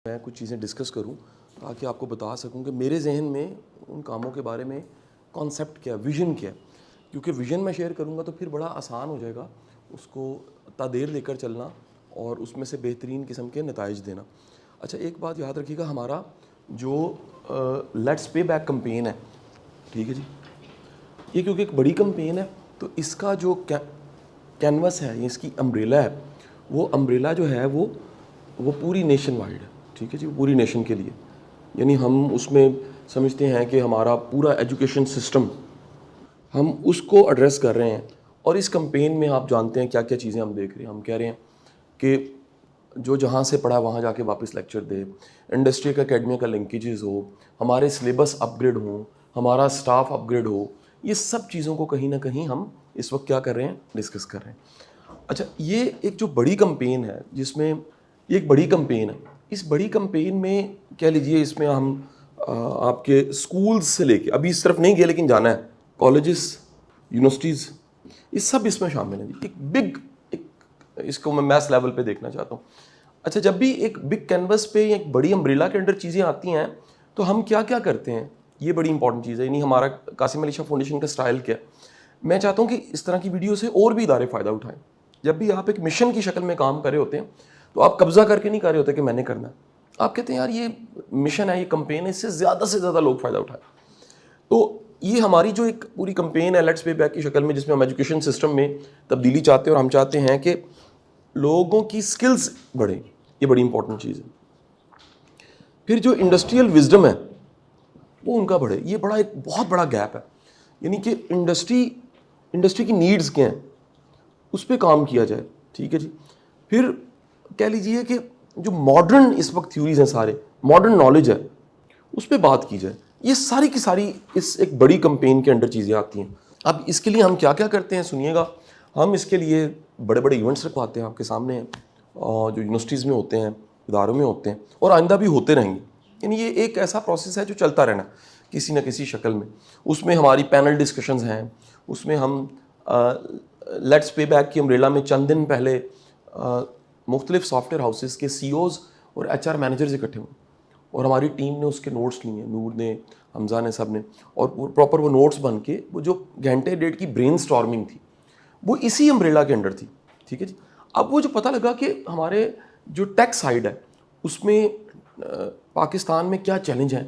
मैं कुछ चीज़ें डिस्कस करूं ताकि आपको बता सकूं कि मेरे जहन में उन कामों के बारे में कॉन्सेप्ट क्या है, विज़न क्या है। क्योंकि विज़न मैं शेयर करूंगा तो फिर बड़ा आसान हो जाएगा उसको तादेर लेकर चलना और उसमें से बेहतरीन किस्म के नताइज देना। अच्छा, एक बात याद रखिएगा, हमारा जो लेट्स पे बैक कैंपेन है, ठीक है जी, ये क्योंकि एक बड़ी कैंपेन है तो इसका जो कैनवस है, इसकी अम्ब्रेला है, वो अम्ब्रेला जो है वो पूरी नेशन वाइड है, ठीक है जी, पूरी नेशन के लिए। यानी हम उसमें समझते हैं कि हमारा पूरा एजुकेशन सिस्टम, हम उसको एड्रेस कर रहे हैं। और इस कैंपेन में आप जानते हैं क्या क्या चीज़ें हम देख रहे हैं। हम कह रहे हैं कि जो जहाँ से पढ़ा वहाँ जाके वापस लेक्चर दे, इंडस्ट्री का एकेडमी का लिंकेजेस हो, हमारे सिलेबस अपग्रेड हो, हमारा स्टाफ अपग्रेड हो। ये सब चीज़ों को कहीं ना कहीं हम इस वक्त क्या कर रहे हैं, डिस्कस कर रहे हैं। अच्छा, ये एक जो बड़ी कैंपेन है, जिसमें एक बड़ी कैंपेन है, इस बड़ी कैंपेन में कह लीजिए इसमें हम आपके स्कूल्स से लेके, अभी इस तरफ नहीं गए लेकिन जाना है, कॉलेजेस, यूनिवर्सिटीज़, ये सब इसमें शामिल हैं। एक बिग, इसको मैं मैस लेवल पे देखना चाहता हूँ। अच्छा, जब भी एक बिग कैनवस पे, एक बड़ी अम्ब्रेला के अंडर चीज़ें आती हैं तो हम क्या क्या करते हैं, ये बड़ी इंपॉर्टेंट चीज़ है। यानी हमारा कासिम अली शाह फाउंडेशन का स्टाइल क्या है। मैं चाहता हूँ कि इस तरह की वीडियो से और भी इदारे फ़ायदा उठाएं। जब भी आप एक मिशन की शक्ल में काम कर रहे होते हैं तो आप कब्जा करके नहीं कर रहे होते कि मैंने करना है। आप कहते हैं यार ये मिशन है, ये कैंपेन है, इससे ज़्यादा से ज़्यादा लोग फ़ायदा उठाएं। तो ये हमारी जो एक पूरी कैंपेन है लेट्स पे बैक की शक्ल में, जिसमें हम एजुकेशन सिस्टम में तब्दीली चाहते हैं और हम चाहते हैं कि लोगों की स्किल्स बढ़े, ये बड़ी इंपॉर्टेंट चीज़ है। फिर जो इंडस्ट्रियल विजडम है वो उनका बढ़े, ये बड़ा एक बहुत बड़ा गैप है। यानी कि इंडस्ट्री की नीड्स क्या हैं उस पर काम किया जाए, ठीक है जी। फिर कह लीजिए कि जो मॉडर्न इस वक्त थ्योरीज हैं, सारे मॉडर्न नॉलेज है, उस पर बात की जाए। ये सारी की सारी इस एक बड़ी कैंपेन के अंडर चीज़ें आती हैं। अब इसके लिए हम क्या क्या करते हैं सुनिएगा। हम इसके लिए बड़े बड़े इवेंट्स रखवाते हैं आपके सामने, जो यूनिवर्सिटीज़ में होते हैं, इदारों में होते हैं, और आइंदा भी होते रहेंगे। यानी ये एक ऐसा प्रोसेस है जो चलता रहना किसी न किसी शक्ल में। उसमें हमारी पैनल डिस्कशंस हैं, उसमें हम लेट्स पे बैक की अम्ब्रेला में चंद दिन पहले मुख्तलिफ सॉफ्टवेयर हाउसेस के CEOs और HR मैनेजर्स इकट्ठे हुए और हमारी टीम ने उसके नोट्स लिए, नूर ने, हमजा ने, सब ने, और प्रॉपर वो नोट्स बन के, वो जो घंटे डेढ़ की ब्रेनस्टॉर्मिंग थी वो इसी अम्ब्रेला के अंडर थी, ठीक है जी। अब वो जो पता लगा कि हमारे जो टेक साइड है उसमें पाकिस्तान में क्या चैलेंज हैं,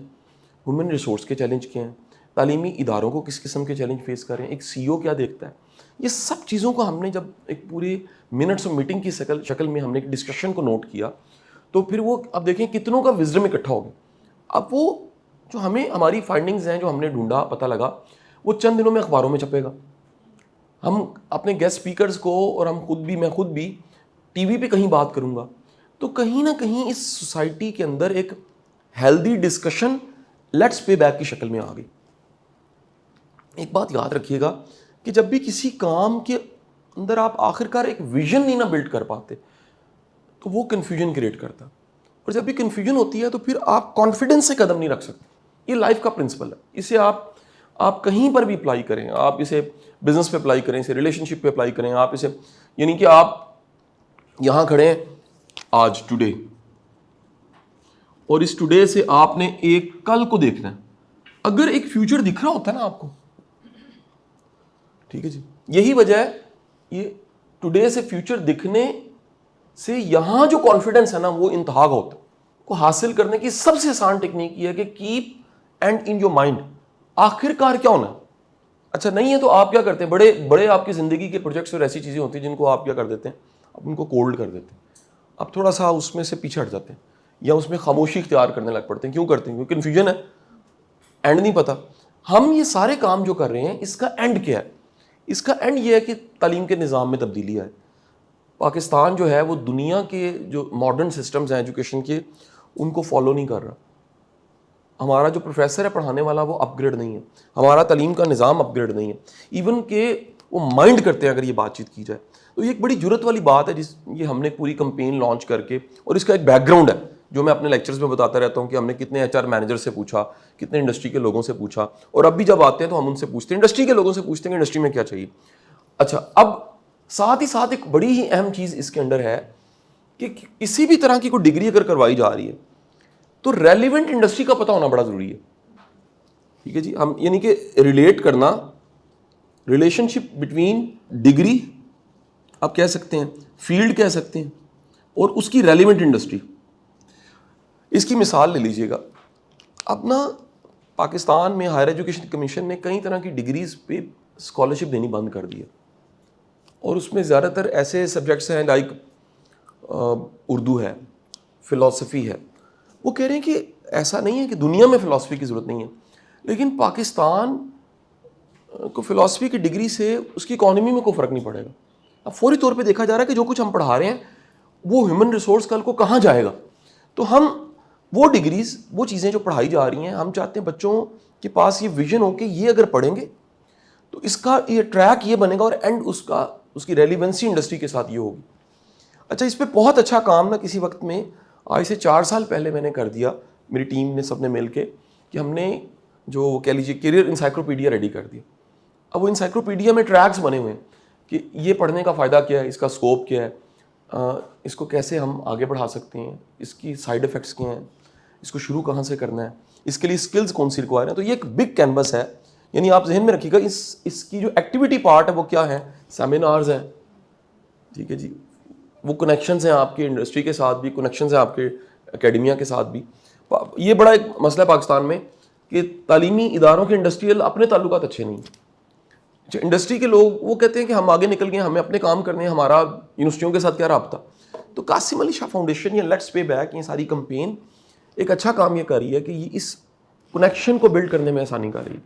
ह्यूमन रिसोर्स के चैलेंज क्या हैं, तालीमी इदारों को किस किस्म के चैलेंज फेस कर रहे हैं, एक CEO क्या देखता है, ये सब चीज़ों को हमने जब एक पूरे मिनट्स ऑफ मीटिंग की शक्ल में हमने एक डिस्कशन को नोट किया, तो फिर वो अब देखें कितनों का विजडम इकट्ठा हो गया। अब वो जो हमें हमारी फाइंडिंग्स हैं, जो हमने ढूंढा, पता लगा, वो चंद दिनों में अखबारों में छपेगा। हम अपने गेस्ट स्पीकर्स को, और मैं खुद भी TV पे कहीं बात करूँगा, तो कहीं ना कहीं इस सोसाइटी के अंदर एक healthy discussion let's pay back की शक्ल में आ गई। एक बात याद रखिएगा कि जब भी किसी काम के अंदर आप आखिरकार एक विजन नहीं ना बिल्ड कर पाते तो वो कन्फ्यूजन क्रिएट करता है, और जब भी कन्फ्यूजन होती है तो फिर आप कॉन्फिडेंस से कदम नहीं रख सकते। ये लाइफ का प्रिंसिपल है, इसे आप कहीं पर भी अप्लाई करें, आप इसे बिजनेस पे अप्लाई करें, इसे रिलेशनशिप पे अप्लाई करें, आप इसे, यानी कि आप यहाँ खड़े हैं आज, टुडे, और इस टुडे से आपने एक कल को देखना है। अगर एक फ्यूचर दिख रहा होता है ना आपको, ठीक है जी, यही वजह है, ये टुडे से फ्यूचर दिखने से यहां जो कॉन्फिडेंस है ना वो इंतहा का होता है। को हासिल करने की सबसे आसान टेक्निक ये है कि keep and in your mind, आखिरकार क्या होना है। अच्छा, नहीं है तो आप क्या करते हैं, बड़े बड़े आपकी जिंदगी के प्रोजेक्ट्स और ऐसी चीजें होती हैं जिनको आप क्या कर देते हैं, आप उनको कोल्ड कर देते हैं, आप थोड़ा सा उसमें से पीछे हट जाते हैं या उसमें खामोशी इख्तियार करने लग पड़ते हैं। क्यों करते हैं? क्योंकि कन्फ्यूजन है, एंड नहीं पता। हम ये सारे काम जो कर रहे हैं इसका एंड क्या है? इसका एंड ये है कि तालीम के निज़ाम में तब्दीली आए। पाकिस्तान जो है वो दुनिया के जो मॉडर्न सिस्टम्स हैं एजुकेशन के, उनको फॉलो नहीं कर रहा। हमारा जो प्रोफेसर है पढ़ाने वाला वो अपग्रेड नहीं है, हमारा तालीम का निज़ाम अपग्रेड नहीं है, इवन के वो माइंड करते हैं अगर ये बातचीत की जाए। तो ये एक बड़ी जुर्रत वाली बात है ये हमने पूरी कैंपेन लॉन्च करके, और इसका एक बैकग्राउंड है जो मैं अपने लेक्चर्स में बताता रहता हूँ कि हमने कितने HR मैनेजर से पूछा, कितने इंडस्ट्री के लोगों से पूछा, और अब भी जब आते हैं तो हम उनसे पूछते हैं, इंडस्ट्री के लोगों से पूछते हैं कि इंडस्ट्री में क्या चाहिए। अच्छा, अब साथ ही साथ एक बड़ी ही अहम चीज़ इसके अंदर है कि किसी भी तरह की कोई डिग्री अगर करवाई जा रही है तो रेलिवेंट इंडस्ट्री का पता होना बड़ा ज़रूरी है, ठीक है जी। हम यानी कि रिलेट करना, रिलेशनशिप बिटवीन डिग्री आप कह सकते हैं, फील्ड कह सकते हैं, और उसकी रेलिवेंट इंडस्ट्री। इसकी मिसाल ले लीजिएगा, अब ना पाकिस्तान में हायर एजुकेशन कमीशन ने कई तरह की डिग्रीज पे स्कॉलरशिप देनी बंद कर दी है, और उसमें ज़्यादातर ऐसे सब्जेक्ट्स हैं लाइक उर्दू है, फ़िलासफ़ी है। वो कह रहे हैं कि ऐसा नहीं है कि दुनिया में फ़िलासफ़ी की ज़रूरत नहीं है, लेकिन पाकिस्तान को फ़िलासफ़ी की डिग्री से उसकी इकॉनमी में कोई फ़र्क नहीं पड़ेगा। अब फौरी तौर पे देखा जा रहा है कि जो कुछ हम पढ़ा रहे हैं वो ह्यूमन रिसोर्स कल को कहाँ जाएगा। तो हम वो डिग्रीज़, वो चीज़ें जो पढ़ाई जा रही हैं, हम चाहते हैं बच्चों के पास ये विजन हो कि ये अगर पढ़ेंगे तो इसका ये ट्रैक ये बनेगा और एंड उसकी रेलिवेंसी इंडस्ट्री के साथ ये होगी। अच्छा, इस पर बहुत अच्छा काम ना किसी वक्त में आज से 4 साल पहले मैंने कर दिया, मेरी टीम ने सबने मिल के, कि हमने जो कह लीजिए करियर इंसाइक्लोपीडिया रेडी कर दिया। अब वो इंसाइक्लोपीडिया में ट्रैक्स बने हुए हैं कि ये पढ़ने का फ़ायदा क्या है, इसका स्कोप क्या है, इसको कैसे हम आगे बढ़ा सकते हैं, इसकी साइड इफ़ेक्ट्स क्या हैं, इसको शुरू कहाँ से करना है, इसके लिए स्किल्स कौन सी रिक्वायर है। तो ये एक बिग कैनवस है, यानी आप जहन में रखिएगा इसकी जो एक्टिविटी पार्ट है वो क्या है, सेमिनार्स हैं, ठीक है जी, वो कनेक्शंस हैं आपके इंडस्ट्री के साथ भी, कनेक्शंस हैं आपके एकेडमिया के साथ भी। ये बड़ा एक मसला है पाकिस्तान में कि तालीमी इदारों के इंडस्ट्रियल अपने ताल्लुकात अच्छे नहीं हैं। जो इंडस्ट्री के लोग वो कहते हैं कि हम आगे निकल गए, हमें अपने काम करने हैं, हमारा यूनिवर्सिटियों के साथ क्या रब्ता। तो कासिम अली शाह फाउंडेशन या लेट्स पे बैक, ये सारी कैंपेन एक अच्छा काम ये कर रही है कि ये इस कनेक्शन को बिल्ड करने में आसानी कर रही है।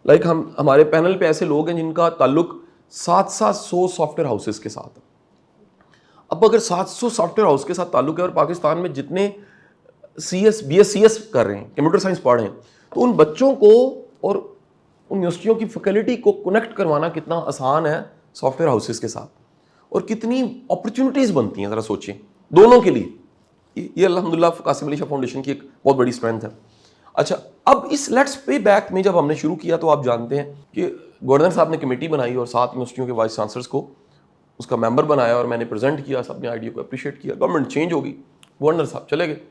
लाइक हमारे पैनल पे ऐसे लोग हैं जिनका ताल्लुक 700 सॉफ्टवेयर हाउसेस के साथ है। अब अगर 700 सॉफ्टवेयर हाउस के साथ ताल्लुक है और पाकिस्तान में जितने BScs कर रहे हैं, कंप्यूटर साइंस पढ़ रहे हैं, तो उन बच्चों को और उन यूनिवर्सिटियों की फैकल्टी को कनेक्ट करवाना कितना आसान है सॉफ्टवेयर हाउसेस के साथ, और कितनी अपॉर्चुनिटीज़ बनती हैं, ज़रा सोचें दोनों के लिए। ये अल्हम्दुलिल्लाह कासिम अली शाह फाउंडेशन की एक बहुत बड़ी स्ट्रेंथ है। अच्छा, अब इस लेट्स पे बैक में जब हमने शुरू किया तो आप जानते हैं कि गवर्नर साहब ने कमेटी बनाई और 7 यूनिवर्सिटियों के वाइस चांसलर्स को उसका मेंबर बनाया और मैंने प्रेजेंट किया, सबने आइडिया को अप्रिशिएट किया। गवर्नमेंट चेंज हो गई, गवर्नर साहब चले गए,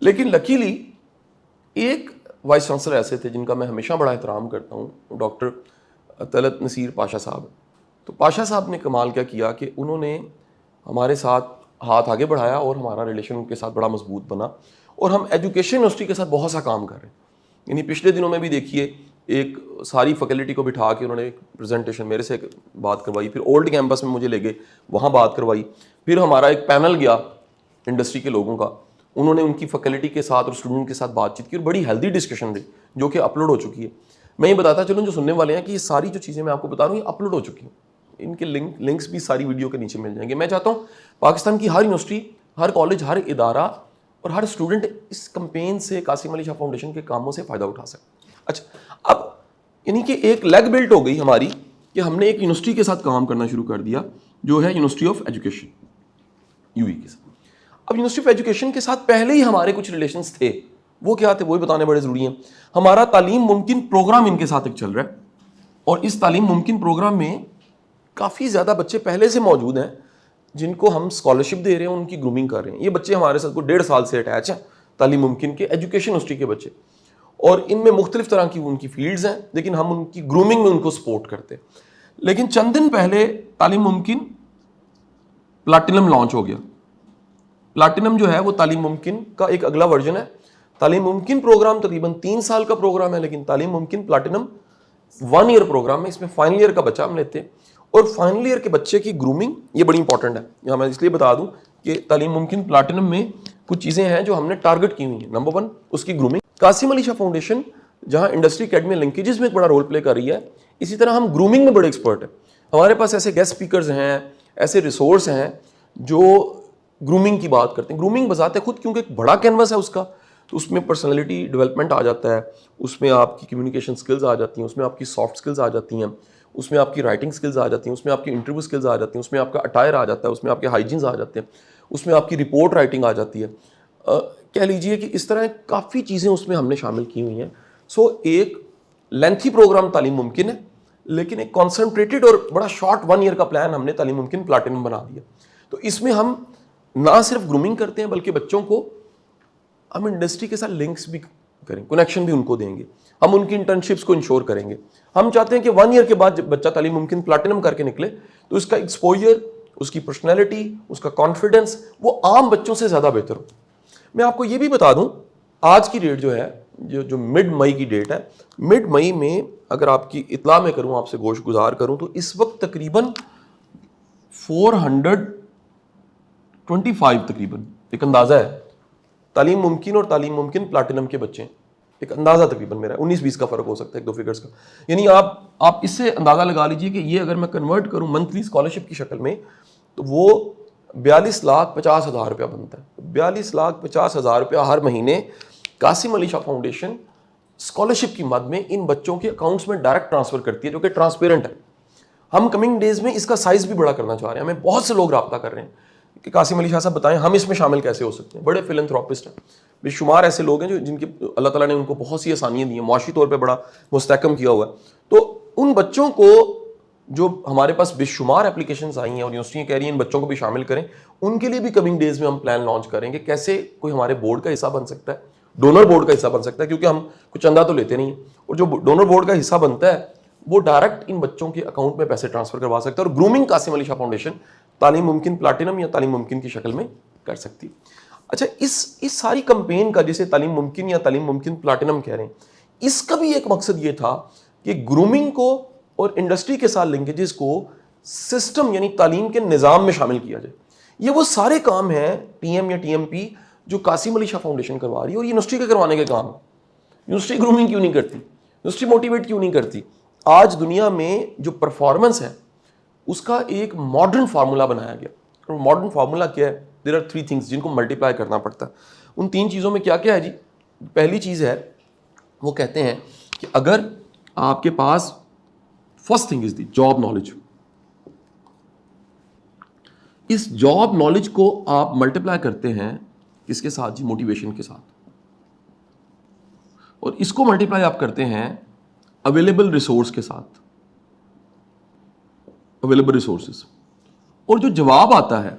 लेकिन लकीली एक वाइस चांसलर ऐसे थे जिनका मैं हमेशा बड़ा एहतराम करता हूँ, डॉक्टर तलत नसीर पाशा साहब। तो पाशा साहब ने कमाल क्या किया कि उन्होंने हमारे साथ हाथ आगे बढ़ाया और हमारा रिलेशन उनके साथ बड़ा मजबूत बना, और हम एजुकेशन यूनिवर्सिटी के साथ बहुत सा काम कर रहे हैं। यानी पिछले दिनों में भी देखिए एक सारी फैकल्टी को बिठा के उन्होंने एक प्रेजेंटेशन मेरे से बात करवाई, फिर ओल्ड कैंपस में मुझे ले गए, वहाँ बात करवाई, फिर हमारा एक पैनल गया इंडस्ट्री के लोगों का, उन्होंने उनकी फैकल्टी के साथ और स्टूडेंट के साथ बातचीत की और बड़ी हेल्दी डिस्कशन रही जो कि अपलोड हो चुकी है। मैं ये बताता चलूँ जो सुनने वाले हैं कि ये सारी जो चीज़ें मैं आपको बता रहा हूँ ये अपलोड हो चुकी हैं, इनके लिंक्स भी सारी वीडियो के नीचे मिल जाएंगे। मैं चाहता हूँ पाकिस्तान की हर यूनिवर्सिटी, हर कॉलेज, हर इदारा और हर स्टूडेंट इस कैंपेन से, कासिम अली शाह फाउंडेशन के कामों से फ़ायदा उठा सके। अच्छा, अब यानी कि एक लेग बिल्ट हो गई हमारी कि हमने एक यूनिवर्सिटी के साथ काम करना शुरू कर दिया जो है यूनिवर्सिटी ऑफ एजुकेशन, यूई के साथ। अब यूनिवर्सिटी ऑफ एजुकेशन के साथ पहले ही हमारे कुछ रिलेशंस थे, वो क्या थे वो भी बताने बड़े ज़रूरी हैं। हमारा तालीम मुमकिन प्रोग्राम इनके साथ एक चल रहा है, और इस तालीम मुमकिन प्रोग्राम में काफ़ी ज़्यादा बच्चे पहले से मौजूद हैं जिनको हम स्कॉलरशिप दे रहे हैं, उनकी ग्रूमिंग कर रहे हैं। ये बच्चे हमारे साथ को 1.5 साल से अटैच हैं, तालीम मुमकिन के एजुकेशन यूनिवर्सिटी के बच्चे, और इनमें मुख्तलिफ तरह की उनकी फील्ड्स हैं, लेकिन हम उनकी ग्रूमिंग में उनको सपोर्ट करते हैं। लेकिन चंद दिन पहले तालीम मुमकिन प्लाटिनम लॉन्च हो गया। प्लाटिनम जो है वो तालीम मुमकिन का एक अगला वर्जन है। तालीम मुमकिन प्रोग्राम तकरीबन 3 साल का प्रोग्राम है, लेकिन तालीम मुमकिन प्लाटिनम 1 ईयर प्रोग्राम है। इसमें फाइनल ईयर का बच्चा हम लेते हैं, और फाइनल ईयर के बच्चे की ग्रूमिंग ये बड़ी इंपॉर्टेंट है। यहाँ मैं इसलिए बता दूं कि तालीम मुमकिन प्लाटिनम में कुछ चीज़ें हैं जो हमने टारगेट की हुई हैं। नंबर 1 उसकी ग्रूमिंग। कासिम अली शाह फाउंडेशन जहाँ इंडस्ट्री अकेडमी लिंकेजेस में एक बड़ा रोल प्ले कर रही है, इसी तरह हम ग्रूमिंग में बड़े एक्सपर्ट हैं। हमारे पास ऐसे गेस्ट स्पीकर्स हैं, ऐसे रिसोर्स हैं जो ग्रूमिंग की बात करते हैं। ग्रूमिंग बजाते खुद क्योंकि एक बड़ा कैनवस है उसका, तो उसमें पर्सनैलिटी डेवलपमेंट आ जाता है, उसमें आपकी कम्युनिकेशन स्किल्स आ जाती हैं, उसमें आपकी सॉफ्ट स्किल्स आ जाती हैं, उसमें आपकी राइटिंग स्किल्स आ जाती हैं, उसमें आपकी इंटरव्यू स्किल्स आ जाती हैं, उसमें आपका अटायर आ जाता है, उसमें आपके हाइजीन्स आ जाते हैं, उसमें आपकी रिपोर्ट राइटिंग आ जाती है। कह लीजिए कि इस तरह काफ़ी चीज़ें उसमें हमने शामिल की हुई हैं। सो एक लेंथी प्रोग्राम तालीम मुमकिन है, लेकिन एक कॉन्सेंट्रेटेड और बड़ा शॉर्ट 1 ईयर का प्लान हमने तालीम मुमकिन प्लाटिनम बना दिया। तो इसमें हम ना सिर्फ ग्रूमिंग करते हैं बल्कि बच्चों को हम इंडस्ट्री के साथ लिंक्स भी करेंगे, कनेक्शन भी उनको देंगे, हम उनकी इंटर्नशिप्स को इंश्योर करेंगे। हम चाहते हैं कि 1 ईयर के बाद जब बच्चा तालीम मुमकिन प्लैटिनम करके निकले तो उसका एक्सपोजर, उसकी पर्सनैलिटी, उसका कॉन्फिडेंस वो आम बच्चों से ज़्यादा बेहतर हो। मैं आपको ये भी बता दूं, आज की डेट जो है, जो मिड मई की डेट है, मिड मई में अगर आपकी इतला में करूं, आपसे गोश गुजार करूं, तो इस वक्त तकरीबन 425 तकरीबन, एक अंदाज़ा है, तालीम मुमकिन और तालीम मुमकिन प्लैटिनम के बच्चे हैं। एक अंदाज़ा तकरीबन मेरा 19-20 का फ़र्क हो सकता है, 1-2 फिगर्स का। यानी आप इससे अंदाज़ा लगा लीजिए कि ये अगर मैं कन्वर्ट करूं मंथली स्कॉलरशिप की शक्ल में, तो वो 42,50,000 रुपया बनता है। 42,50,000 रुपया हर महीने कासिम अली शाह फाउंडेशन स्कॉलरशिप की मद में इन बच्चों के अकाउंट्स में डायरेक्ट ट्रांसफ़र करती है, जो कि ट्रांसपेरेंट है। हम कमिंग डेज में इसका साइज़ भी बड़ा करना चाह रहे हैं। हमें बहुत से लोग रब्ता कर रहे हैं कि कासिम अली शाह साहब बताएं हम इसमें शामिल कैसे हो सकते हैं। बड़े फिलैंथ्रोपिस्ट हैं, बेशुमार ऐसे लोग हैं जो जिनके अल्लाह ताला ने उनको बहुत सी आसानियाँ दी हैं, मुआशी तौर पे बड़ा मुस्तहकम किया हुआ है। तो उन बच्चों को जो हमारे पास बेशुमार एप्लीकेशंस आई हैं और यूनिवर्सिटी कह रही हैं इन बच्चों को भी शामिल करें, उनके लिए भी कमिंग डेज में हम प्लान लॉन्च करेंगे। कैसे कोई हमारे बोर्ड का हिस्सा बन सकता है, डोनर बोर्ड का हिस्सा बन सकता है, क्योंकि हम कुछ चंदा तो लेते नहीं हैं, और जो डोनर बोर्ड का हिस्सा बनता है वो डायरेक्ट इन बच्चों के अकाउंट में पैसे ट्रांसफर करवा सकता है, और ग्रूमिंग कासिम अली शाह फाउंडेशन तालीम मुमकिन प्लैटिनम या तालीम मुमकिन की शक्ल में कर सकती है। अच्छा, इस सारी कंपेन का, जिसे तालीम मुमकिन या तालीम मुमकिन प्लैटिनम कह रहे हैं, इसका भी एक मकसद ये था कि ग्रूमिंग को और इंडस्ट्री के साथ लिंकेजेस को सिस्टम यानी तालीम के निज़ाम में शामिल किया जाए। ये वो सारे काम हैं टीएम या टीएमपी जो कासिम अली शाह फाउंडेशन करवा रही है, और यूनिवर्सिटी के करवाने के काम है। यूनिवर्सिटी ग्रूमिंग क्यों नहीं करती, यूनिवर्सिटी मोटिवेट क्यों नहीं करती? आज दुनिया में जो परफॉर्मेंस है उसका एक मॉडर्न फार्मूला बनाया गया, और मॉडर्न फार्मूला क्या है? देयर आर 3 थिंग्स जिनको मल्टीप्लाई करना पड़ता है। उन 3 चीज़ों में क्या क्या है जी? पहली चीज़ है, वो कहते हैं कि अगर आपके पास, first thing is the job knowledge, इस जॉब नॉलेज को आप मल्टीप्लाई करते हैं किसके साथ जी? मोटिवेशन के साथ। और इसको मल्टीप्लाई आप करते हैं अवेलेबल रिसोर्स के साथ, अवेलेबल रिसोर्सेज, और जो जवाब आता है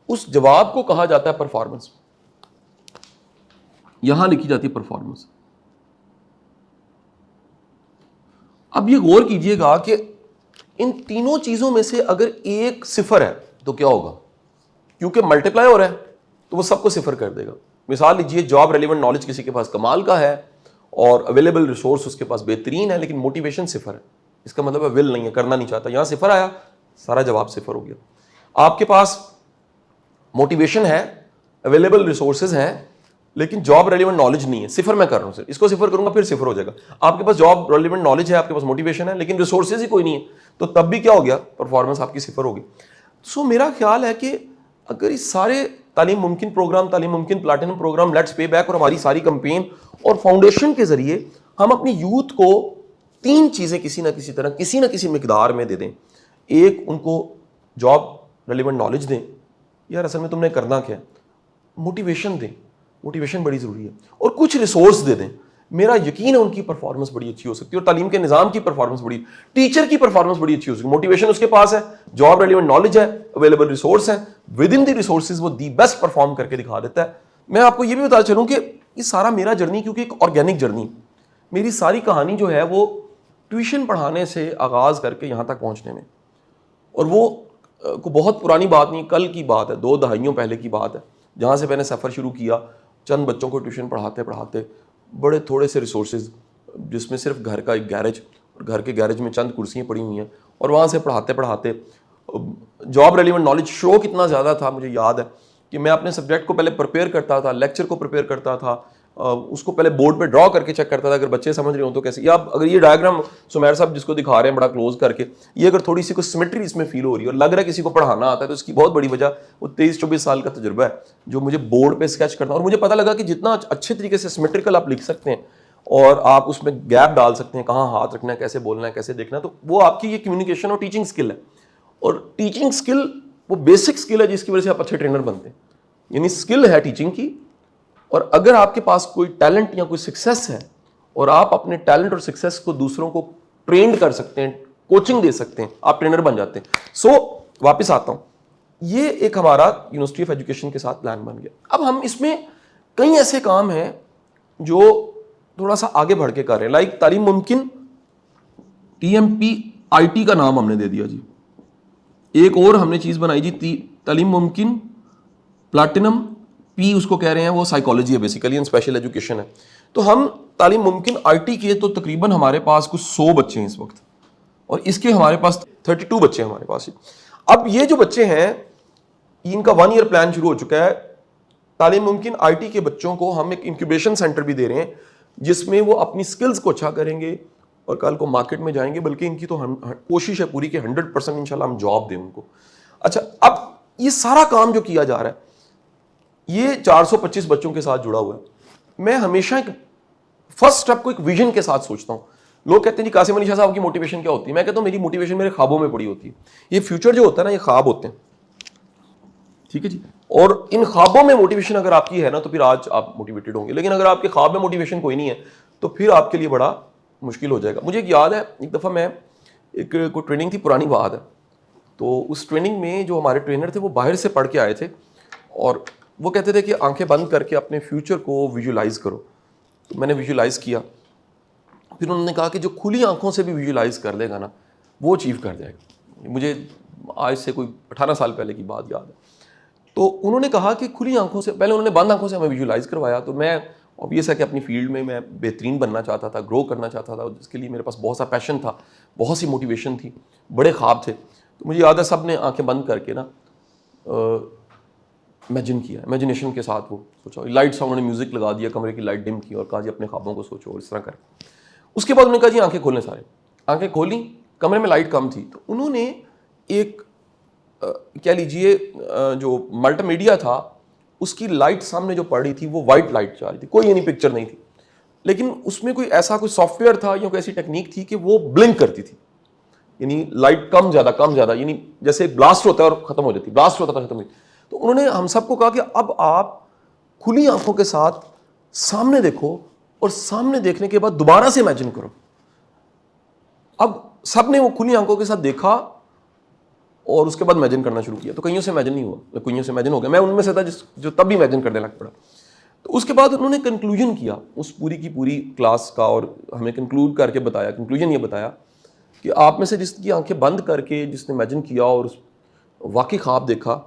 उस जवाब को कहा जाता है परफॉर्मेंस। यहां लिखी जाती है परफॉर्मेंस। अब ये गौर कीजिएगा कि इन तीनों चीजों में से अगर एक सिफर है तो क्या होगा? क्योंकि मल्टीप्लाई हो रहा है तो वो सबको सिफर कर देगा। मिसाल लीजिए, जॉब रेलिवेंट नॉलेज किसी के पास कमाल का है और अवेलेबल रिसोर्स उसके पास बेहतरीन है, लेकिन मोटिवेशन सिफर है। इसका मतलब है विल नहीं है, करना नहीं चाहता। यहां सिफर आया, सारा जवाब सिफर हो गया। आपके पास मोटिवेशन है, अवेलेबल रिसोर्सेज हैं, लेकिन जॉब रेलिवेंट नॉलेज नहीं है, सिफर मैं कर रहा हूं सर, इसको सिफर करूंगा फिर सिफर हो जाएगा। आपके पास जॉब रेलिवेंट नॉलेज है, आपके पास मोटिवेशन है, लेकिन रिसोर्सेज ही कोई नहीं है, तो तब भी क्या हो गया? परफॉर्मेंस आपकी सिफर होगी। सो मेरा ख्याल है कि अगर इस सारे तालीम मुमकिन प्रोग्राम, तालीम मुमकिन platinum programme, let's pay back और हमारी सारी कंपेन और फाउंडेशन के जरिए हम अपनी यूथ को 3 चीज़ें किसी ना किसी तरह, किसी ना किसी मिकदार में दे दें। एक, उनको जॉब रेलिवेंट नॉलेज दें, यार असल में तुमने करना क्या है, मोटिवेशन दें, मोटिवेशन बड़ी ज़रूरी है, और कुछ रिसोर्स दे दें। मेरा यकीन है उनकी परफॉर्मेंस बड़ी अच्छी हो सकती है, और तालीम के निज़ाम की परफॉर्मेंस बड़ी, टीचर की परफॉर्मेंस बड़ी अच्छी हो सकती है। मोटिवेशन उसके पास है, जॉब रेलिवेंट नॉलेज है, अवेलेबल रिसोर्स है, विद इन द रिसोर्सेज वो दी बेस्ट परफॉर्म करके दिखा देता है। मैं आपको ये भी बता चलूँ कि ये सारा मेरा जर्नी, क्योंकि एक ऑर्गेनिक जर्नी, मेरी सारी कहानी जो है वो ट्यूशन पढ़ाने से आगाज़ करके यहाँ तक पहुँचने में, और वो को बहुत पुरानी बात नहीं, कल की बात है, 2 दहाइयों पहले की बात है, जहाँ से मैंने सफ़र शुरू किया। चंद बच्चों को ट्यूशन पढ़ाते पढ़ाते बड़े थोड़े से रिसोर्सेज, जिसमें सिर्फ घर का एक गैरेज, और घर के गैरेज में चंद कुर्सियाँ पड़ी हुई हैं, और वहाँ से पढ़ाते पढ़ाते जॉब रेलिवेंट नॉलेज शौक इतना ज़्यादा था, मुझे याद है कि मैं अपने सब्जेक्ट को पहले प्रिपेयर करता था, लेक्चर को प्रिपेयर करता था, उसको पहले बोर्ड पे ड्रॉ करके चेक करता था अगर बच्चे समझ रहे हो तो कैसे। या अगर ये डायग्राम सुमेर साहब जिसको दिखा रहे हैं बड़ा क्लोज करके, ये अगर थोड़ी सी कोई सिमेट्री इसमें फील हो रही है और लग रहा है किसी को पढ़ाना आता है, तो इसकी बहुत बड़ी वजह वो 23-24 साल का तजुर्बा है जो मुझे बोर्ड पे स्केच करना। और मुझे पता लगा कि जितना अच्छे तरीके से सिमेट्रिकल आप लिख सकते हैं और आप उसमें गैप डाल सकते हैं, कहाँ हाथ रखना है, कैसे बोलना है, कैसे देखना है, तो वो आपकी ये कम्युनिकेशन और टीचिंग स्किल है। और टीचिंग स्किल वो बेसिक स्किल है जिसकी वजह से आप अच्छे ट्रेनर बनते हैं, यानी स्किल है टीचिंग की। और अगर आपके पास कोई टैलेंट या कोई सक्सेस है और आप अपने टैलेंट और सक्सेस को दूसरों को ट्रेंड कर सकते हैं, कोचिंग दे सकते हैं, आप ट्रेनर बन जाते हैं। सो वापस आता हूं, ये एक हमारा यूनिवर्सिटी ऑफ एजुकेशन के साथ प्लान बन गया। अब हम इसमें कई ऐसे काम हैं जो थोड़ा सा आगे बढ़ के कर रहे हैं, लाइक तालीम मुमकिन, TMPIT का नाम हमने दे दिया जी। एक और हमने चीज़ बनाई जी, तालीम मुमकिन प्लैटिनम, P उसको कह रहे हैं, वो साइकोलॉजी है बेसिकली एंड स्पेशल एजुकेशन है। तो हम तालीम मुमकिन IT के तो तकरीबन हमारे पास कुछ 100 बच्चे हैं इस वक्त, और इसके हमारे पास 32 बच्चे हैं हमारे पास। अब ये जो बच्चे हैं इनका 1 ईयर प्लान शुरू हो चुका है। तालीम मुमकिन IT के बच्चों को हम एक इंक्यूबेशन सेंटर भी दे रहे हैं जिसमें वो अपनी स्किल्स को अच्छा करेंगे और कल को मार्केट में जाएंगे, बल्कि इनकी तो कोशिश है पूरी कि 100% इंशाल्लाह हम जॉब दें उनको। अच्छा, अब ये सारा काम जो किया जा रहा है ये 425 बच्चों के साथ जुड़ा हुआ है। मैं हमेशा एक फर्स्ट स्टेप को एक विजन के साथ सोचता हूँ। लोग कहते हैं जी कासिम अली शाह साहब की मोटिवेशन क्या होती है? मैं कहता हूँ मेरी मोटिवेशन मेरे ख्वाबों में पड़ी होती है। ये फ्यूचर जो होता है ना, ये ख्वाब होते हैं, ठीक है जी। और इन ख्वाबों में मोटिवेशन अगर आपकी है ना तो फिर आज आप मोटिवेटेड होंगे, लेकिन अगर आपके ख्वाब में मोटिवेशन कोई नहीं है तो फिर आपके लिए बड़ा मुश्किल हो जाएगा। मुझे एक याद है, एक दफ़ा मैं कोई ट्रेनिंग थी, पुरानी बात है, तो उस ट्रेनिंग में जो हमारे ट्रेनर थे वो बाहर से पढ़ के आए थे और वो कहते थे कि आंखें बंद करके अपने फ्यूचर को विजुलाइज करो। तो मैंने विजुलाइज किया, फिर उन्होंने कहा कि जो खुली आंखों से भी विजुलाइज कर लेगा ना वो अचीव कर जाएगा। मुझे आज से कोई 18 साल पहले की बात याद है। तो उन्होंने कहा कि खुली आंखों से, पहले उन्होंने बंद आंखों से हमें विजुलाइज करवाया। तो मैं ऑब्वियस है कि अपनी फील्ड में मैं बेहतरीन बनना चाहता था, ग्रो करना चाहता था, जिसके लिए मेरे पास बहुत सा पैशन था, बहुत सी मोटिवेशन थी, बड़े ख्वाब थे। तो मुझे याद है सब ने आंखें बंद करके ना इमेजिन किया, इमेजिनेशन के साथ वो सोचा, लाइट साउंड ने म्यूजिक लगा दिया, कमरे की लाइट डिम की और कहा जी अपने ख्वाबों को सोचो और इस तरह कर। उसके बाद उन्होंने कहा जी आंखें खोलें। सारे आंखें खोली, कमरे में लाइट कम थी, तो उन्होंने एक क्या लीजिए जो मल्टीमीडिया था उसकी लाइट सामने जो पड़ रही थी वो वाइट लाइट जा रही थी, कोई यानी पिक्चर नहीं थी, लेकिन उसमें कोई ऐसा कोई सॉफ्टवेयर था या कोई ऐसी टेक्निक थी कि वो ब्लिंक करती थी, यानी लाइट कम ज़्यादा, यानी जैसे ब्लास्ट होता है और ख़त्म हो जाती, ब्लास्ट होता था ख़त्म होती। तो उन्होंने हम सबको कहा कि अब आप खुली आंखों के साथ सामने देखो और सामने देखने के बाद दोबारा से इमेजिन करो। अब सबने वो खुली आंखों के साथ देखा और उसके बाद इमेजिन करना शुरू किया। तो कईयों से इमेजिन नहीं हुआ, कईयों से इमेजिन हो गया, मैं उनमें से था जो तब भी इमेजिन करने लग पड़ा। तो उसके बाद उन्होंने कंक्लूजन किया उस पूरी की पूरी क्लास का और हमें कंक्लूड करके बताया, कंक्लूजन ये बताया कि आप में से जिसकी आंखें बंद करके जिसने इमेजिन किया और उस वाकई ख्वाब देखा,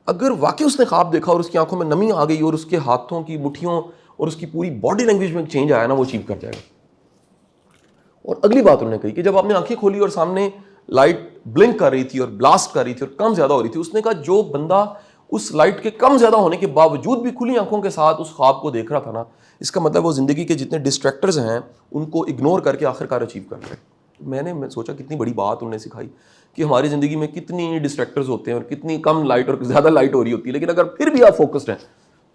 अगर वाकई उसने ख्वाब देखा और उसकी आंखों में नमी आ गई और उसके हाथों की मुट्ठियों और उसकी पूरी बॉडी लैंग्वेज में चेंज आया ना, वो अचीव कर जाएगा। और अगली बात उन्होंने कही कि जब आपने आंखें खोली और सामने लाइट ब्लिंक कर रही थी और ब्लास्ट कर रही थी और कम ज़्यादा हो रही थी, उसने कहा जो बंदा उस लाइट के कम ज़्यादा होने के बावजूद भी खुली आंखों के साथ उस ख्वाब को देख रहा था ना, इसका मतलब वो ज़िंदगी के जितने डिस्ट्रैक्टर्स हैं उनको इग्नोर करके आखिरकार अचीव कर रहे हैं। मैं सोचा कितनी बड़ी बात उन्होंने सिखाई कि हमारी ज़िंदगी में कितनी डिस्ट्रैक्टर्स होते हैं और कितनी कम लाइट और ज़्यादा लाइट हो रही होती है, लेकिन अगर फिर भी आप फोकस्ड हैं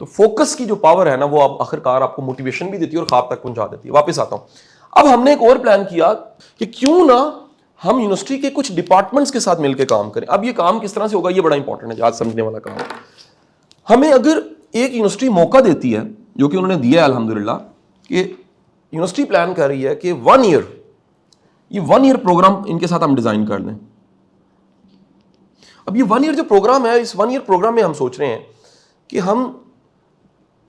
तो फोकस की जो पावर है ना वो आप आखिरकार आपको मोटिवेशन भी देती है और ख्वाब तक पहुंचा देती है। वापस आता हूँ, अब हमने एक और प्लान किया कि क्यों ना हम यूनिवर्सिटी के कुछ डिपार्टमेंट्स के साथ मिलकर काम करें। अब ये काम किस तरह से होगा ये बड़ा इंपॉर्टेंट है, आज समझने वाला काम है। हमें अगर एक यूनिवर्सिटी मौका देती है, जो कि उन्होंने दिया है अल्हम्दुलिल्लाह, कि यूनिवर्सिटी प्लान कर रही है कि 1 ईयर प्रोग्राम इनके साथ हम डिजाइन कर लें। अब ये 1 ईयर जो प्रोग्राम है, इस 1 ईयर प्रोग्राम में हम सोच रहे हैं कि हम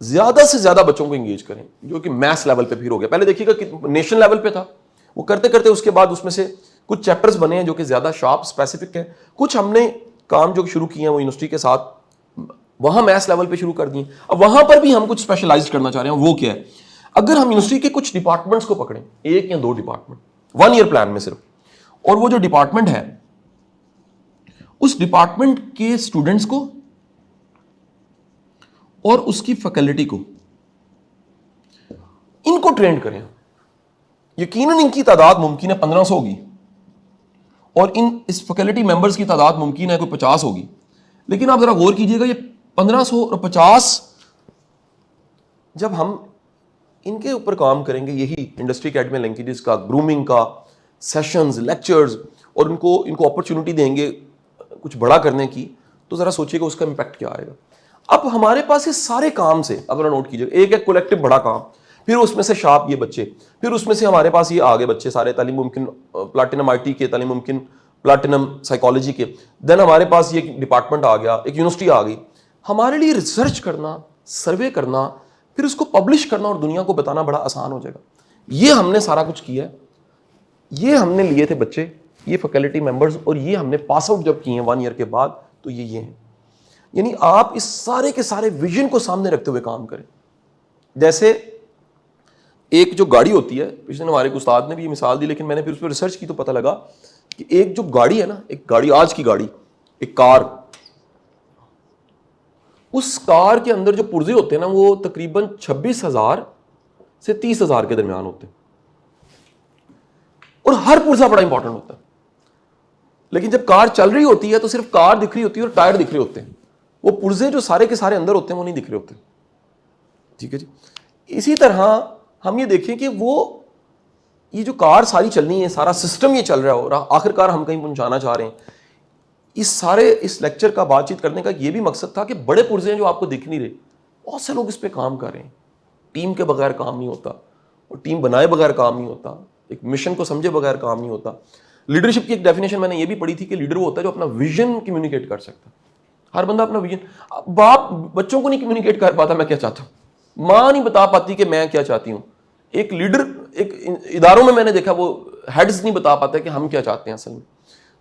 ज्यादा से ज्यादा बच्चों को एंगेज करें, जो कि मैथ्स लेवल पे फिर हो गया। पहले देखिएगा कि नेशनल लेवल पे था, वो करते करते उसके बाद उसमें से कुछ चैप्टर्स बने हैं जो कि ज्यादा शार्प स्पेसिफिक है। कुछ हमने काम जो शुरू किए हैं वो यूनिवर्सिटी के साथ वहां मैथ्स लेवल पे शुरू कर दिए। अब वहां पर भी हम कुछ स्पेशलाइज्ड करना चाह रहे हैं। वो क्या है, अगर हम यूनिवर्सिटी के कुछ डिपार्टमेंट्स को पकड़ें, 1 या 2 डिपार्टमेंट 1 ईयर प्लान में सिर्फ, और वो जो डिपार्टमेंट है उस डिपार्टमेंट के स्टूडेंट्स को और उसकी फैकल्टी को, इनको ट्रेन करें। यकीनन इनकी तादाद मुमकिन है 1500 होगी और इस फैकल्टी मेंबर्स की तादाद मुमकिन है कोई 50 होगी, लेकिन आप जरा गौर कीजिएगा ये 1500 और 50 जब हम इनके ऊपर काम करेंगे, यही इंडस्ट्री अकेडमी लिंकेजेस का, ग्रूमिंग का, सेशंस, लेक्चर्स, और इनको अपॉर्चुनिटी देंगे कुछ बड़ा करने की, तो जरा सोचिएगा उसका इंपैक्ट क्या आएगा। अब हमारे पास ये सारे काम से, अगर नोट कीजिएगा, एक कलेक्टिव बड़ा काम, फिर उसमें से शार्प ये बच्चे, फिर उसमें से हमारे पास ये आगे बच्चे सारे तालीम मुमकिन प्लैटिनम IT के, तालीम मुमकिन प्लैटिनम साइकोलॉजी के, देन हमारे पास ये डिपार्टमेंट आ गया, एक यूनिवर्सिटी आ गई। हमारे लिए रिसर्च करना सर्वे करना, फिर उसको पब्लिश करना और दुनिया को बताना बड़ा आसान हो जाएगा। ये हमने सारा कुछ किया है, ये हमने लिए थे बच्चे, ये फैकल्टी मेंबर्स, और ये हमने पास आउट जब किए हैं 1 ईयर के बाद, तो ये हैं। यानी आप इस सारे के सारे विजन को सामने रखते हुए काम करें। जैसे एक जो गाड़ी होती है, पिछले दिन हमारे उस्ताद ने भी ये मिसाल दी, लेकिन मैंने फिर उस पर रिसर्च की तो पता लगा कि एक जो गाड़ी है ना, एक गाड़ी, आज की गाड़ी, एक कार, उस कार के अंदर जो पुर्जे होते हैं ना, वो तकरीबन 26,000 से 30,000 के दरमियान होते हैं, और हर पुर्जा बड़ा इंपॉर्टेंट होता है। लेकिन जब कार चल रही होती है तो सिर्फ कार दिख रही होती है और टायर दिख रहे होते हैं, वो पुर्जे जो सारे के सारे अंदर होते हैं वो नहीं दिख रहे होते। ठीक है जी। इसी तरह हम ये देखें कि ये जो कार सारी चलनी है, सारा सिस्टम ये चल रहा है, और आखिरकार हम कहीं पहुंचाना चाह रहे हैं। इस लेक्चर का, बातचीत करने का ये भी मकसद था कि बड़े पुर्जे हैं जो आपको दिख नहीं रहे, बहुत से लोग इस पे काम कर रहे हैं। टीम के बगैर काम नहीं होता, और टीम बनाए बगैर काम नहीं होता, एक मिशन को समझे बगैर काम नहीं होता। लीडरशिप की एक डेफिनेशन मैंने ये भी पढ़ी थी कि लीडर वो होता है जो अपना विजन कम्युनिकेट कर सकता है। हर बंदा अपना विजन, बाप बच्चों को नहीं कम्युनिकेट कर पाता मैं क्या चाहता हूं, मां नहीं बता पाती कि मैं क्या चाहती हूं, एक लीडर, एक इदारों में मैंने देखा वो हेड्स नहीं बता पाते कि हम क्या चाहते हैं असल में।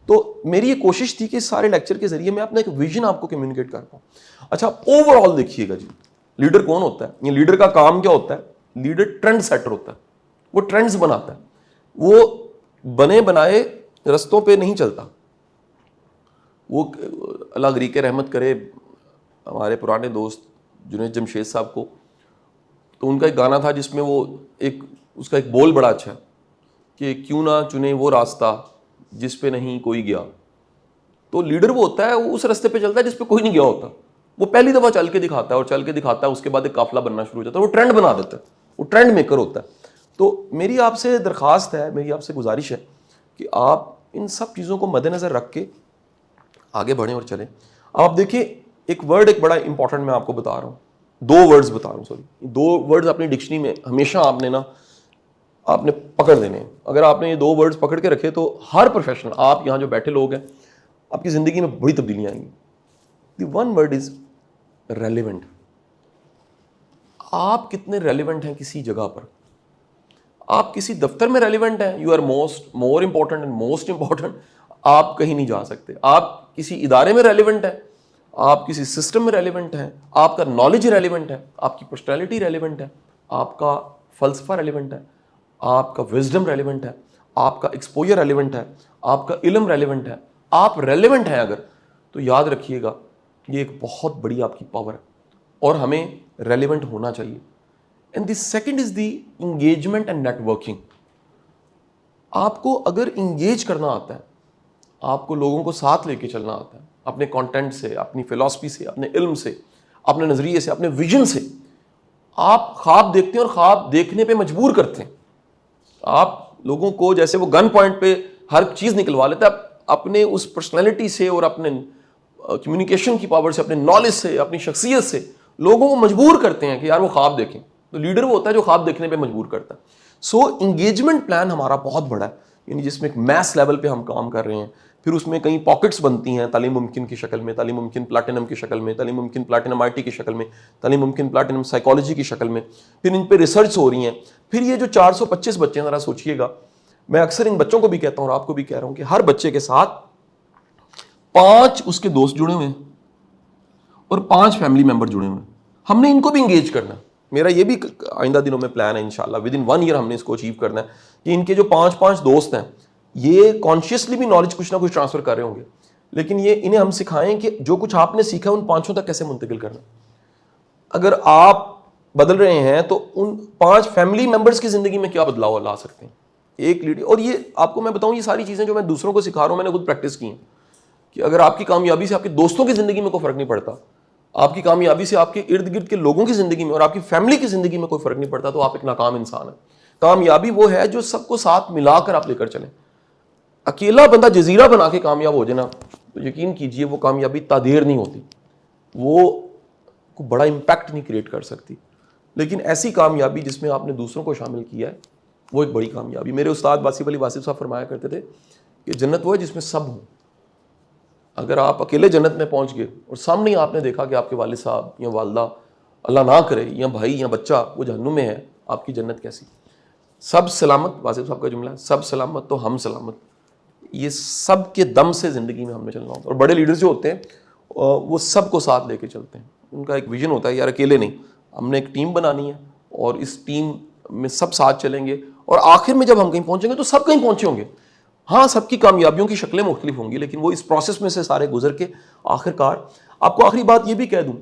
तो मेरी ये कोशिश थी कि इस सारे लेक्चर के जरिए मैं अपना एक विजन आपको कम्युनिकेट कर पाऊं। अच्छा, ओवरऑल देखिएगा जी, लीडर कौन होता है, ये लीडर का काम क्या होता है? लीडर ट्रेंड सेटर होता है, वो ट्रेंड्स बनाता है, वो बने बनाए रस्तों पे नहीं चलता। वो अल्लाह गरीके रहमत करे हमारे पुराने दोस्त जुनैद जमशेद साहब को, तो उनका एक गाना था जिसमें उसका एक बोल बड़ा अच्छा है कि क्यों ना चुने वो रास्ता जिस पे नहीं कोई गया। तो लीडर वो होता है, वो उस रास्ते पे चलता है जिस पे कोई नहीं गया होता। वो पहली दफ़ा चल के दिखाता है, और चल के दिखाता है, उसके बाद एक काफिला बनना शुरू हो जाता है, वो ट्रेंड बना देता है, वो ट्रेंड मेकर होता है। तो मेरी आपसे दरख्वास्त है, मेरी आपसे गुजारिश है कि आप इन सब चीज़ों को मद्देनज़र रख के आगे बढ़ें और चलें। आप देखिए, एक वर्ड एक बड़ा इंपॉर्टेंट मैं आपको बता रहा हूँ, 2 वर्ड्स बता रहा हूँ, सॉरी, 2 वर्ड्स अपनी डिक्शनरी में हमेशा आपने पकड़ देने हैं। अगर आपने ये 2 वर्ड्स पकड़ के रखे तो हर प्रोफेशनल, आप यहाँ जो बैठे लोग हैं, आपकी ज़िंदगी में बड़ी तब्दीलियाँ आएंगी। The 1 word is relevant. आप कितने रेलिवेंट हैं किसी जगह पर? आप किसी दफ्तर में रेलिवेंट हैं, you are more important and most important, आप कहीं नहीं जा सकते। आप किसी इदारे में रेलिवेंट हैं, आप किसी सिस्टम में रेलिवेंट हैं, आपका नॉलेज रेलिवेंट है, आपकी पर्सनैलिटी रेलिवेंट है, आपका फलसफा रेलिवेंट है, आपका विजडम रेलिवेंट है, आपका एक्सपोजर रेलिवेंट है, आपका इल्म रेलिवेंट है, आप रेलिवेंट हैं अगर, तो याद रखिएगा ये एक बहुत बड़ी आपकी पावर है, और हमें रेलिवेंट होना चाहिए। And the second is the engagement and networking. आपको अगर इंगेज करना आता है, आपको लोगों को साथ लेके चलना आता है, अपने कंटेंट से, अपनी फिलॉसफी से, अपने इल्म से, अपने नज़रिए से, अपने विजन से, आप ख्वाब देखते हैं और ख्वाब देखने पे मजबूर करते हैं। आप लोगों को जैसे वो गन पॉइंट पे हर चीज़ निकलवा लेते हैं, अपने उस पर्सनैलिटी से और अपने कम्युनिकेशन की पावर से, अपने नॉलेज से, अपनी शख्सियत से लोगों को मजबूर करते हैं कि यार वो ख्वाब देखें। तो लीडर वो होता है जो ख्वाब देखने पे मजबूर करता है। सो इंगेजमेंट प्लान हमारा बहुत बड़ा है, यानी जिसमें एक मैस लेवल पे हम काम कर रहे हैं। फिर उसमें कई पॉकेट्स बनती हैं, तालीम मुमकिन की शक्ल में, तालीम मुमकिन प्लैटिनम की शक्ल में, तालीम मुमकिन प्लैटिनम IT की शक्ल में, तालीम मुमकिन प्लैटिनम साइकोलॉजी की शक्ल में। फिर इन पे रिसर्च हो रही हैं। फिर ये जो 425 बच्चे हैं, ज़रा सोचिएगा, मैं अक्सर इन बच्चों को भी कहता हूँ और आपको भी कह रहा हूँ कि हर बच्चे के साथ 5 उसके दोस्त जुड़े हुए हैं और 5 फैमिली मेंबर जुड़े हुए हैं। हमने इनको भी इंगेज करना। मेरा ये भी आइंदा दिनों में प्लान है, इंशाल्लाह विद इन 1 ईयर हमने इसको अचीव करना है कि इनके जो 5 दोस्त हैं, ये कॉन्शियसली भी नॉलेज कुछ ना कुछ ट्रांसफर कर रहे होंगे, लेकिन ये इन्हें हम सिखाएं कि जो कुछ आपने सीखा उन 5 तक कैसे मुंतकिल करना। अगर आप बदल रहे हैं तो उन 5 फैमिली मेंबर्स की जिंदगी में क्या बदलाव ला सकते हैं एक लीडर। और ये आपको मैं बताऊं, ये सारी चीजें जो मैं दूसरों को सिखा रहा हूं, मैंने खुद प्रैक्टिस की हैं कि अगर आपकी कामयाबी से आपके दोस्तों की जिंदगी में कोई फर्क नहीं पड़ता, आपकी कामयाबी से आपके इर्द गिर्द के लोगों की जिंदगी में और आपकी फैमिली की जिंदगी में कोई फर्क नहीं पड़ता, तो आप एक नाकाम इंसान है। कामयाबी वो है जो सबको साथ मिलाकर आप लेकर चलें। अकेला बंदा जजीरा बना के कामयाब हो जाए ना, तो यकीन कीजिए वो कामयाबी तादेर नहीं होती, वो को बड़ा इम्पैक्ट नहीं क्रिएट कर सकती। लेकिन ऐसी कामयाबी जिसमें आपने दूसरों को शामिल किया है, वो एक बड़ी कामयाबी। मेरे उस्ताद वासिफ अली वासिफ साहब फरमाया करते थे कि जन्नत वो है जिसमें सब हो। अगर आप अकेले जन्नत में पहुंच गए और सामने आपने देखा कि आपके वालिद साहब या वालदा अल्लाह ना करे या भाई या बच्चा वो जहन्नुम में है, आपकी जन्नत कैसी। सब सलामत, वासिफ साहब का जुमला है, सब सलामत तो हम सलामत। ये सब के दम से ज़िंदगी में हमने चलना होता है। और बड़े लीडर्स जो होते हैं वो सब को साथ लेके चलते हैं। उनका एक विजन होता है, यार अकेले नहीं, हमने एक टीम बनानी है और इस टीम में सब साथ चलेंगे और आखिर में जब हम कहीं पहुंचेंगे तो सब कहीं पहुंचे होंगे। हाँ, सबकी कामयाबियों की शक्लें मुख्तलिफ होंगी, लेकिन वो इस प्रोसेस में से सारे गुजर के आखिरकार। आपको आखिरी बात ये भी कह दूं,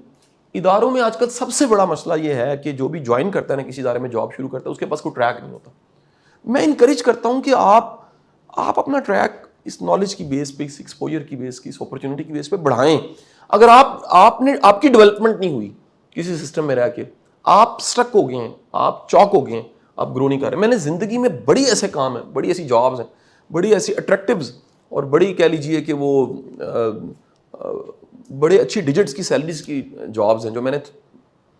इदारों में आजकल सबसे बड़ा मसला ये है कि जो भी ज्वाइन करता है ना, किसी इदारे में जॉब शुरू करता है, उसके पास कोई ट्रैक नहीं होता। मैं इनकरेज करता हूँ कि आप अपना ट्रैक इस नॉलेज की बेस पे, इस एक्सपोजर की बेस की, इस अपॉर्चुनिटी की बेस पे बढ़ाएं। अगर आपकी डेवलपमेंट नहीं हुई किसी सिस्टम में रह के, आप स्ट्रक हो गए हैं, आप चौक हो गए हैं, आप ग्रो नहीं कर रहे। मैंने ज़िंदगी में बड़ी ऐसे काम हैं, बड़ी ऐसी जॉब्स हैं, बड़ी ऐसी अट्रैक्टिव्स और बड़ी कह लीजिए कि वो बड़े अच्छी डिजिट्स की सैलरीज की जॉब्स हैं जो मैंने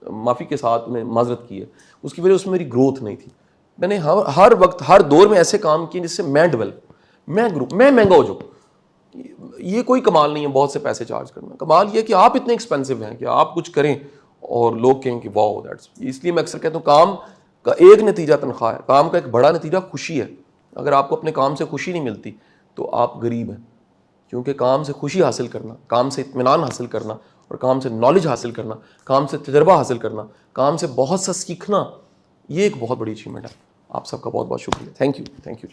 माफ़ी के साथ में माजरत की है, उसकी वजह उसमें मेरी ग्रोथ नहीं थी। मैंने हर वक्त हर दौर में ऐसे काम किए जिससे मैं डेवलप, मैं ग्रो, मैं महंगा हो जाऊँ। ये कोई कमाल नहीं है बहुत से पैसे चार्ज करना, कमाल ये है कि आप इतने एक्सपेंसिव हैं कि आप कुछ करें और लोग कहें कि वाओ दैट्स। इसलिए मैं अक्सर कहता हूँ काम का एक नतीजा तनख्वाह है, काम का एक बड़ा नतीजा खुशी है। अगर आपको अपने काम से खुशी नहीं मिलती तो आप गरीब हैं, क्योंकि काम से खुशी हासिल करना, काम से इत्मीनान हासिल करना और काम से नॉलेज हासिल करना, काम से तजर्बा हासिल करना, काम से बहुत सा सीखना, ये एक बहुत बड़ी अचीवमेंट है। आप सबका बहुत बहुत शुक्रिया। Thank you.